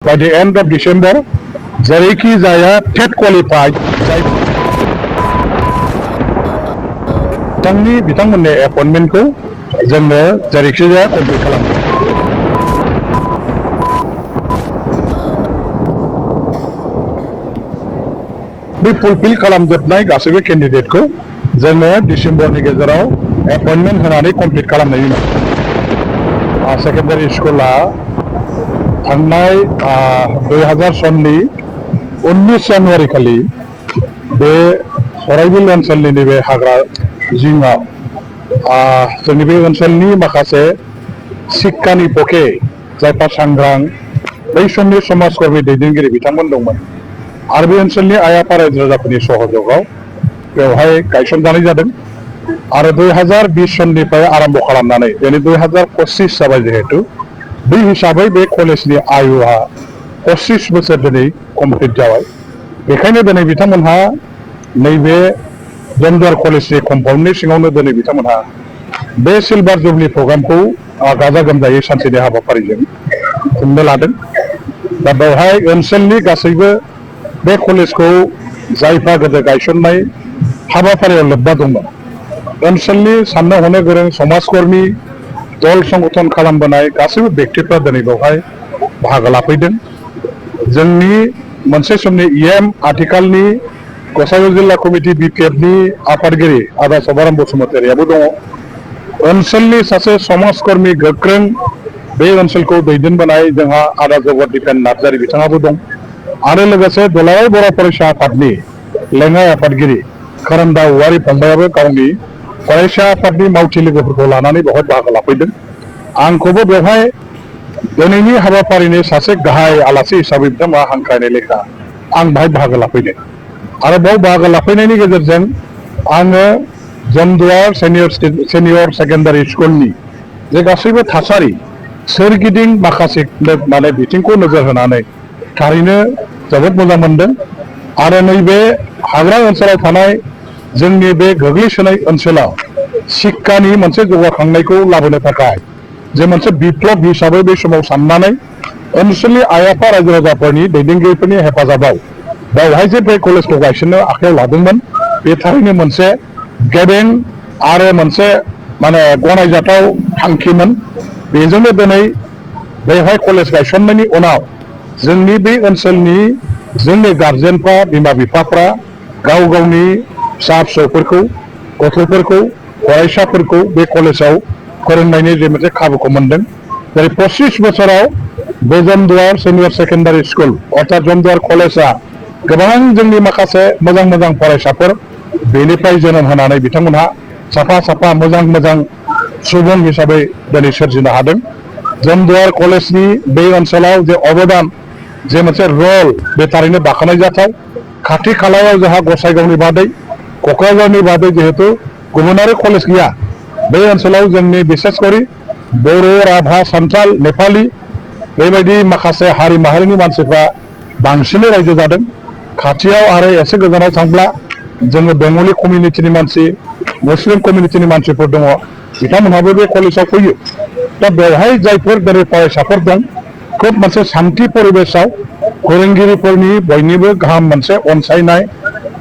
By the end of December, जेरैखि जाया टेट qualified जाय बिथांमोननि एपइन्टमेन्टखौ जोङो जेरैखि जाया कमप्लिट खालामो। बे फुलफिल खालामजोबनाय गासैबो केन्डिडेटखौ जोङो डिसेम्बरनि गेजेराव एपइन्टमेन्ट होनानै कमप्लिट खालामनायनि उनाव सेकेन्डारि स्कुला थांनाय 2000 सननि 19 जानुवारि खालि बे सराइबिल ओनसोलनि नैबे हाग्रा जिङाव जोंनि बे ओनसोलनि माखासे शिक्षानि पक्षे जायफोर सांग्रां बै समनि समाजकर्मी दैदेनगिरि बिथांमोन दंमोन आरो बे ओनसोलनि आइ आफा रायजो राजाफोरनि सहयोगाव बेवहाय गायसनजानाय जादों आरो 2020 सननिफ्राय आरम्भ खालामनानै दिनै 2025 जाबाय जिहेतु बै हिसाबै बे कलेजनि आयुआ 25 बोसोर दिनै कमप्लिट जाबाय। बेखायनो दिनै बिथांमोनहा नैबे जमदुवार कलेजनि कम्पाउन्डनि सिङावनो दिनै बिथांमोनहा बे सिलभार जुबलि प्रग्रामखौ गाजा गोमजायै सानसेनि हाबाफारिजों खुंनो लादों। दा बेवहाय ओनसोलनि गासैबो बे कलेजखौ जायफ्रा गोदो गायसननाय हाबाफारियाव लोब्बा दंमोन ओनसोलनि साननो हनो गोरों समाजकर्मी दल संगठन खालामबोनाय गासैबो व्यक्तिफ्रा दिनै बेवहाय बाहागो लाफैदों। जोंनि मोनसे समनि इएम आथिखालनि गसाइगाव जिल्ला कमिटि बिपिएफनि आफादगिरि आदा सभाराम बसुमतारियाबो दङ। ओनसोलनि सासे समाजकर्मी गोख्रों बे ओनसोलखौ दैदेनबोनाय जोंहा आदा जगत दिपेन नार्जारि बिथाङाबो दं आरो लोगोसे दुलाराय बर' फरायसा आफादनि लेङाइ आफादगिरि खोरोमदाव औवारि फंबायाबो गावनि फरायसा आफादनि मावथि लोगोफोरखौ लानानै बेवहाय बाहागो लाफैदों। आंखौबो बेवहाय दिनैनि हाबाफारिनि सासे गाहाय आलासि हिसाबै बिथांमोना हांख्रायनाय लेखा आं बाहाय बाहागो लाफैदों आरो बेयाव बाहागो लाफैनायनि गेजेरजों आङो जमदुवार सेनियर सेकेन्डारि स्कुलनि जे गासैबो थासारि सोरगिदिं माखासे बिथिंखौ नोजोर होनानै थारैनो जोबोद मोजां मोनदों आरो नैबे हाग्रा ओनसोलाव थानाय जोंनि बे गोग्लैसोनाय ओनसोलाव शिक्षानि मोनसे जौगाखांनायखौ लाबोनो थाखाय जे मोनसे बिप्लब हिसाबै बे समाव साननानै ओनसोलनि आइ आफा रायजो राजाफोरनि दैदेनगिरिफोरनि हेफाजाबाव बेवहाय जे बे कलेजखौ गायसननो आखायाव लादोंमोन बे थारैनो मोनसे गेबें आरो मोनसे गनायजाथाव थांखिमोन। बेजोंनो दिनै बेवहाय कलेज गायसननायनि उनाव जोंनि बे ओनसोलनि जोंनि गार्जेनफ्रा बिमा बिफाफ्रा गाव गावनि फिसा फिसौफोरखौ गथ'फोरखौ फरायसाफोरखौ बे कलेजाव फोरोंनायनि जे मोनसे खाबुखौ मोनदों। जेरै 25 बोसोराव बे जमदुवार सिनियर सेकेन्डारि स्कुल अर्थात जमदुवार कलेजा गोबां जोंनि माखासे मोजां मोजां फरायसाफोर बेनिफ्राय जोनोम होनानै बिथांमोनहा साफा साफा मोजां मोजां सुबुं हिसाबै दिनै सोरजिनो हादों। जमदुवार कलेजनि बे ओनसोलाव जे अबदान जे मोनसे रल बे थारैनो बाख्नाय जाथाव। खाथि खालायाव जोंहा गसाइगावनि बादै क'क्राझारनि बादै जिहेतु गुबुन आरो कलेज गैया बे ओनसोलाव जोंनि बिसेसकरि बर' राभा सान्थाल नेपालि बेबायदि माखासे हारि माहारिनि मानसिफ्रा बांसिनै रायजो जादों। खाथियाव आरो एसे गोजानाव थांब्ला जोङो बेंगलि कमिउनिटिनि मानसि मुस्लिम कमिउनिटिनि मानसिफोर दङ बिथांमोनहाबो बे कलेजाव फैयो। दा बेवहाय जायफोर दिनै फरायसाफोर दं खोब मोनसे सान्थि परिबेसाव फोरोंगिरिफोरनि बयनिबो गाहाम मोनसे अनसायनाय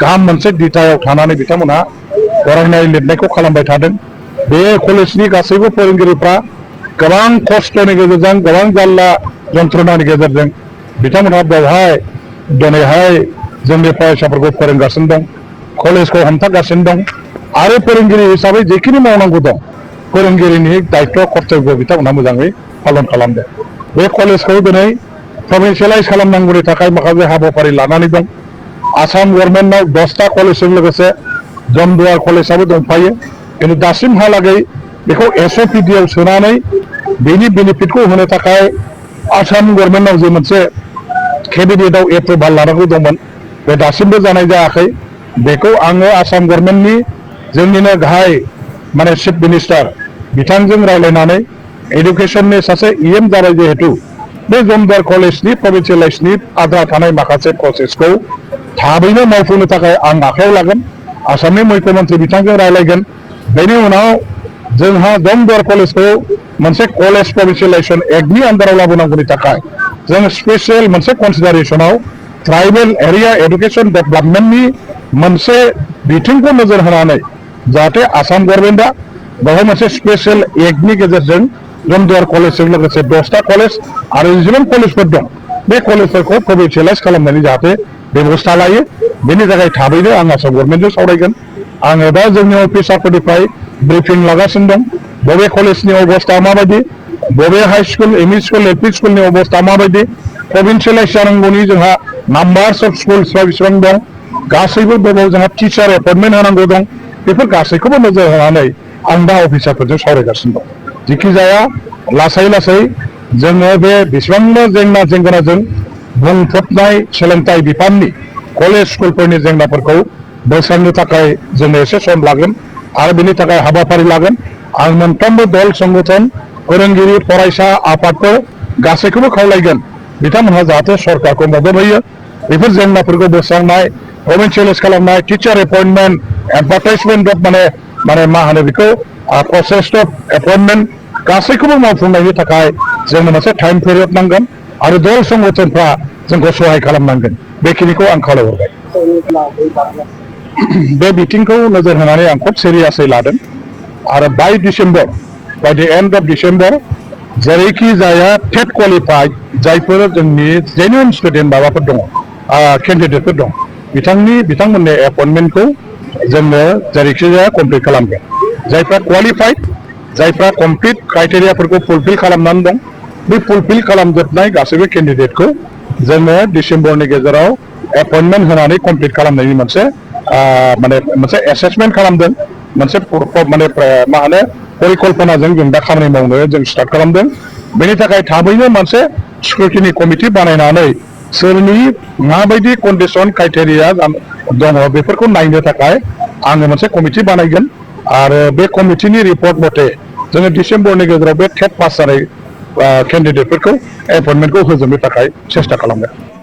गाहाम मोनसे दिथायाव थानानै बिथांमोनहा फरायनाय लिरनायखौ खालामबाय थादों। बे कलेजनि गासैबो फोरोंगिरिफ्रा गोबां खस्थ'नि गेजेरजों गोबां जारला जन्थ्रणानि गेजेरजों बिथांमोनहा बेवहाय दिनैहाय जोंनि फरायसाफोरखौ फोरोंगासिनो दं कलेजखौ हमथागासिनो दं आरो फोरोंगिरि हिसाबै जेखिनि मावनांगौ दं फोरोंगिरिनि दायित्व कर्तब्य बिथांमोनहा मोजाङै पालन खालामदों। बे कलेजखौ दिनै प्रभिन्सियेलाइज खालामनांगौनि थाखाय माखासे हाबाफारि लानानै दं। आसाम गभर्नमेन्टआव 10टा कलेजजों लोगोसे जमदुवार कलेजाबो दंफायो खिन्थु दासिमहालागै बेखौ एसअपिडिआव सोनानै बेनि बेनिफिटखौ होनो थाखाय आसाम गभर्नमेन्टआव जे मोनसे केबिनेटआव एप्रुभाल लानांगौ दंमोन बे दासिमबो जानाय जायाखै। बेखौ आङो आसाम गभर्नमेन्टनि जोंनिनो गाहाय चिफ मिनिस्टार बिथांजों रायज्लायनानै एडुकेसननि सासे इएम जाबाय जिहेतु बे जमदुवार कलेजनि प्रभिन्सियेलाइजनि आद्रा थानाय माखासे प्रसेसखौ थाबैनो मावफुंनो थाखाय आं आखायाव लागोन। आसामनि मुख्यमन्त्रि बिथांजों रायज्लायगोन। बेनि उनाव जोंहा जमदुवार कलेजखौ मोनसे कलेज प्रभिन्सियेलाइजेसन एक्टनि आन्दाराव लाबोनांगौनि थाखाय जों स्पेशल मोनसे कनसिडारेशनाव ट्राइबेल एरिया एडुकेशन डेभेलपमेन्टनि मोनसे बिथिंखौ नोजोर होनानै जाहाथे आसाम गभर्नमेन्टआ बेवहाय मोनसे स्पेशल एक्टनि गेजेरजों जमदुवार कलेजजों लोगोसे 10टा कलेज आरो जेसेबां कलेजफोर दं बे कलेजफोरखौ कमार्शियेलाइज खालामनानै जाहाथे बेबस्था लायो बेनि थाखाय थाबैनो आं आसाम गभर्नमेन्टजों सावरायगोन आङो दा जोंनि अफिसारफोरनिफ्राय ब्रिफिं लागासिनो दं बबे कलेजनि अबस्था माबायदि बबे high school ME school LP स्कुलनि अबस्था माबायदि प्रभिन्सियेलाइज जानांगौनि जोंहा नाम्बार्स अफ स्कुल्सफ्रा बेसेबां दं गासैबो बेयाव जोंहा टिचार एपइन्टमेन्ट होनांगौ दं बेफोर गासैखौबो नोजोर होनानै आं दा अफिसारफोरजों सावरायगासिनो दं जेखि जाया लासै लासै जोङो बे बेसेबांबा जेंना जेंगोनाजों बुंफबनाय सोलोंथाइ बिफाननि कलेज स्कुलफोरनि जेंनाफोरखौ बोस्रांनो थाखाय जोङो एसे सम लागोन आरो बेनि थाखाय हाबाफारि लागोन आं मोनफ्रोमबो दल संगठन फोरोंगिरि फरायसा आफादफोर गासैखौबो खावलायगोन बिथांमोनहा जाहाथे सरकारखौ मदद होयो बेफोर जेंनाफोरखौ बोस्रांनाय प्रभिन्सियेलाइज खालामनाय टिचार एपइन्टमेन्ट एडभार्टाइजमेन्ट माने माने मा होनो बेखौ प्रसेस अफ एपइन्टमेन्ट गासैखौबो मावफुंनायनि थाखाय जोंनो मोनसे टाइम पिरियड नांगोन आरो दल संगठनफ्रा जोंखौ सहाय खालामनांगोन बेखिनिखौ आं खावलायहरबाय बे बिथिंखौ नोजोर होनानै आं खोब सिरियासै लादों आरो बाय December by the and of December जेरैखि जाया टेट क्वालिफाइड जायफोर जोंनि जेनुइन स्टुडेन्ट माबाफोर दङ केन्डिडेटफोर दं बिथांमोननि एपइन्टमेन्टखौ जोङो जेरैखि जाया कमप्लिट खालामगोन जायफ्रा क्वालिफाइड जायफ्रा कमप्लिट क्राइटेरियाफोरखौ फुलफिल खालामनानै दं बे फुलफिल खालामजोबनाय गासैबो केन्डिडेटखौ जोङो डिसेम्बरनि गेजेराव एपइन्टमेन्ट होनानै कमप्लिट खालामनायनि मोनसे माने मोनसे एसेसमेन्ट खालामदों मोनसे माने मा होनो परिकल्पनाजों जों दा खामानि मावनो जों स्टार्ट खालामदों बेनि थाखाय थाबैनो मोनसे स्क्रुटिनि कमिटि बानायनानै सोरनि माबायदि कन्डिसन क्राइटेरिया दङ बेफोरखौ नायनो थाखाय आङो मोनसे कमिटि बानायगोन आरो बे कमिटिनि रिपर्ट मथे जोङो डिसेम्बरनि गेजेराव बे टेट पास जानाय केन्डिडेटफोरखौ एपइन्टमेन्टखौ होजोबनो थाखाय सेस्था खालामगोन